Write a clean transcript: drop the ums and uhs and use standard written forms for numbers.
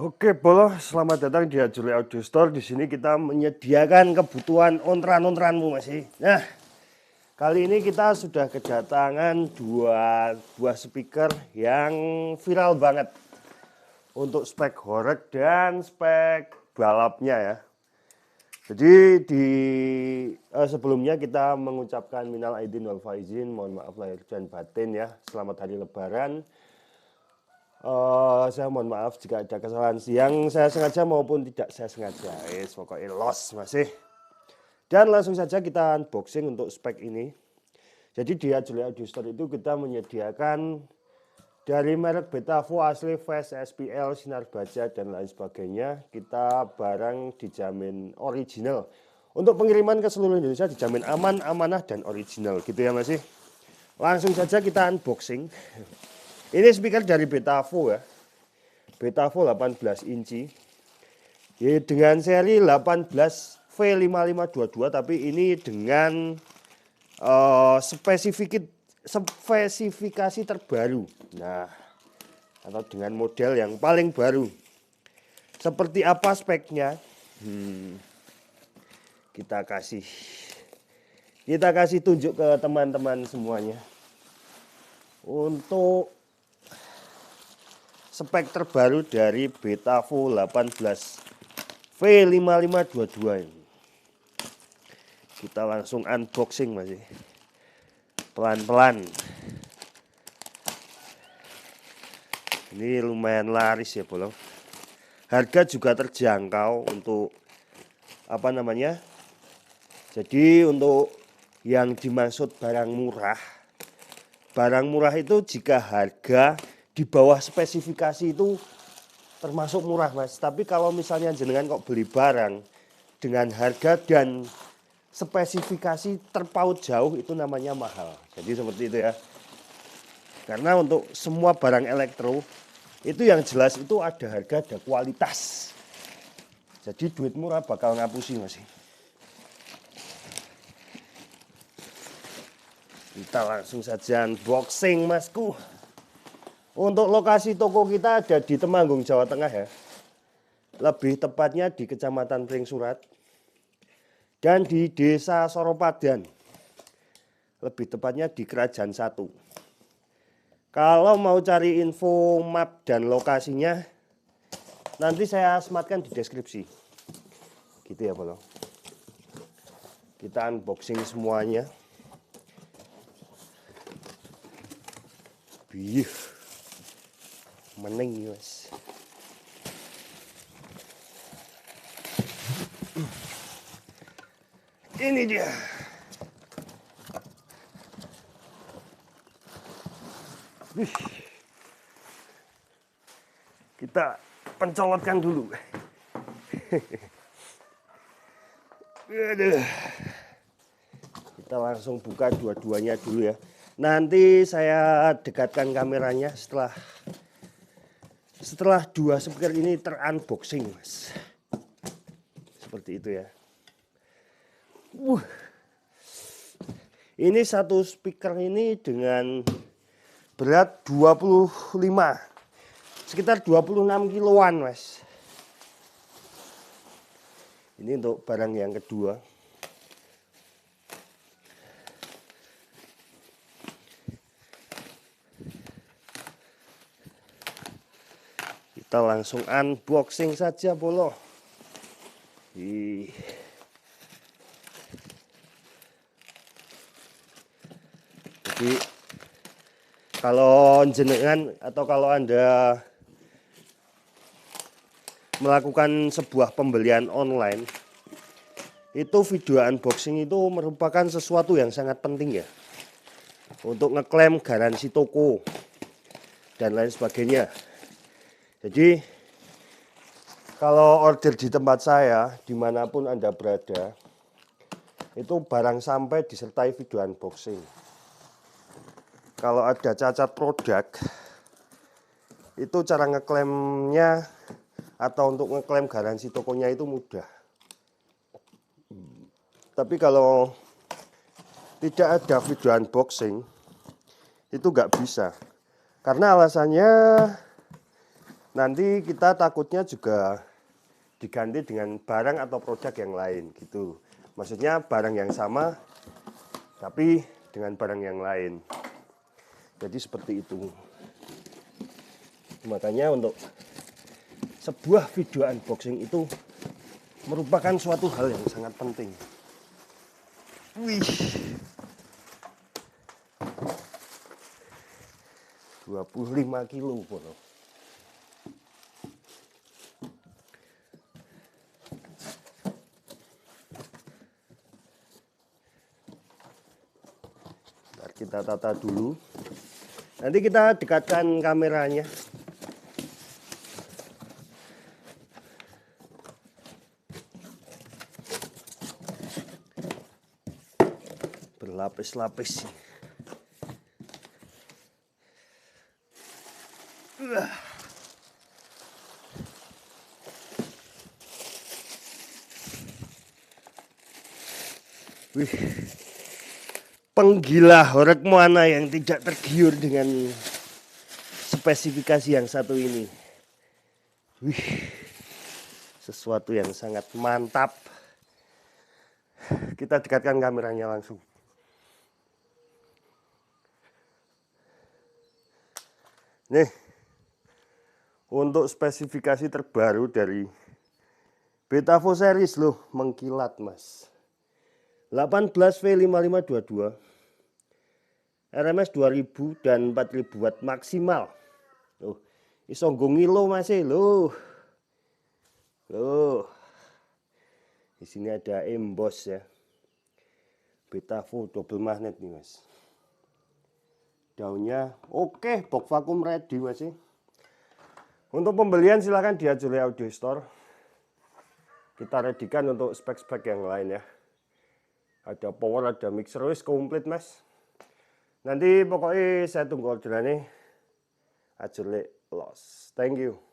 Oke, Bolo, selamat datang di Ajuli Audio Store. Di sini kita menyediakan kebutuhan ontran-ontranmu masih. Nah, kali ini kita sudah kedatangan dua buah speaker yang viral banget untuk spek horeg dan spek balapnya ya. Jadi sebelumnya kita mengucapkan minal aidin wal faizin, mohon maaf lahir dan batin ya. Selamat hari Lebaran. Saya mohon maaf jika ada kesalahan yang saya sengaja maupun tidak saya sengaja. Pokoknya los masih. Dan langsung saja kita unboxing untuk spek ini. Jadi di Ajuli Audio Store itu kita menyediakan dari merek Betavo asli Fast SPL, sinar baja dan lain sebagainya. Kita barang dijamin original. Untuk pengiriman ke seluruh Indonesia dijamin aman, amanah dan original gitu ya masih. Langsung saja kita unboxing. Ini speaker dari Betavo ya. Betavo 18 inci. Ya, dengan seri 18 V5522 tapi ini dengan spesifikasi terbaru. Nah, atau dengan model yang paling baru. Seperti apa speknya? Kita kasih tunjuk ke teman-teman semuanya. Untuk spek terbaru dari Betavo 18 V5522 ini. Kita langsung unboxing masih. Pelan-pelan. Ini lumayan laris ya, Bolo. Harga juga terjangkau untuk apa namanya? Jadi untuk yang dimaksud barang murah. Barang murah itu jika harga di bawah spesifikasi itu termasuk murah mas. Tapi kalau misalnya jenengan kok beli barang dengan harga dan spesifikasi terpaut jauh itu namanya mahal. Jadi seperti itu ya. Karena untuk semua barang elektro itu yang jelas itu ada harga, ada kualitas. Jadi duit murah bakal ngapusi mas. Kita langsung saja unboxing masku. Untuk lokasi toko kita ada di Temanggung, Jawa Tengah ya. Lebih tepatnya di Kecamatan Pring Surat. Dan di Desa Soropadan. Lebih tepatnya di Kerajaan Satu. Kalau mau cari info map dan lokasinya, nanti saya sematkan di deskripsi. Gitu ya, Bolo. Kita unboxing semuanya. Meneng mas. Ini dia. Kita pencolotkan dulu. Kita langsung buka dua-duanya dulu ya. Nanti saya dekatkan kameranya setelah dua speaker ini terunboxing mas. Seperti itu ya. Ini satu speaker ini dengan berat 25, sekitar 26 kiloan mas. Ini untuk barang yang kedua. Kita langsung unboxing saja Bolo. Jadi kalau jenengan atau kalau Anda melakukan sebuah pembelian online, itu video unboxing itu merupakan sesuatu yang sangat penting ya. Untuk ngeklaim garansi toko dan lain sebagainya. Jadi kalau order di tempat saya, dimanapun Anda berada, itu barang sampai disertai video unboxing. Kalau ada cacat produk, itu cara ngeklaimnya atau untuk ngeklaim garansi tokonya itu mudah. Tapi kalau tidak ada video unboxing, itu nggak bisa. Karena alasannya nanti kita takutnya juga diganti dengan barang atau produk yang lain gitu. Maksudnya barang yang sama tapi dengan barang yang lain. Jadi seperti itu. Makanya untuk sebuah video unboxing itu merupakan suatu hal yang sangat penting. Wih. 25 kilo bro. Ntar kita tata dulu. Nanti kita dekatkan kameranya. Berlapis-lapis. Wih, penggila horeg mana yang tidak tergiur dengan spesifikasi yang satu ini. Wih, sesuatu yang sangat mantap. Kita dekatkan kameranya langsung. Nih, untuk spesifikasi terbaru dari Betavo series loh, mengkilat mas. 18V5522 RMS 2000 dan 4000 watt maksimal. Loh, iso nggo ngilo masih loh. Loh. Di sini ada emboss ya. Betavo double magnet nih mas. Daunnya oke, box vakum ready masih. Untuk pembelian silahkan di Ajole Audio Store. Kita readykan untuk spek-spek yang lain ya. Ada power, ada mixer, wis komplit mas. Nanti pokoknya saya tunggu orderannya. Ajole Los. Thank you.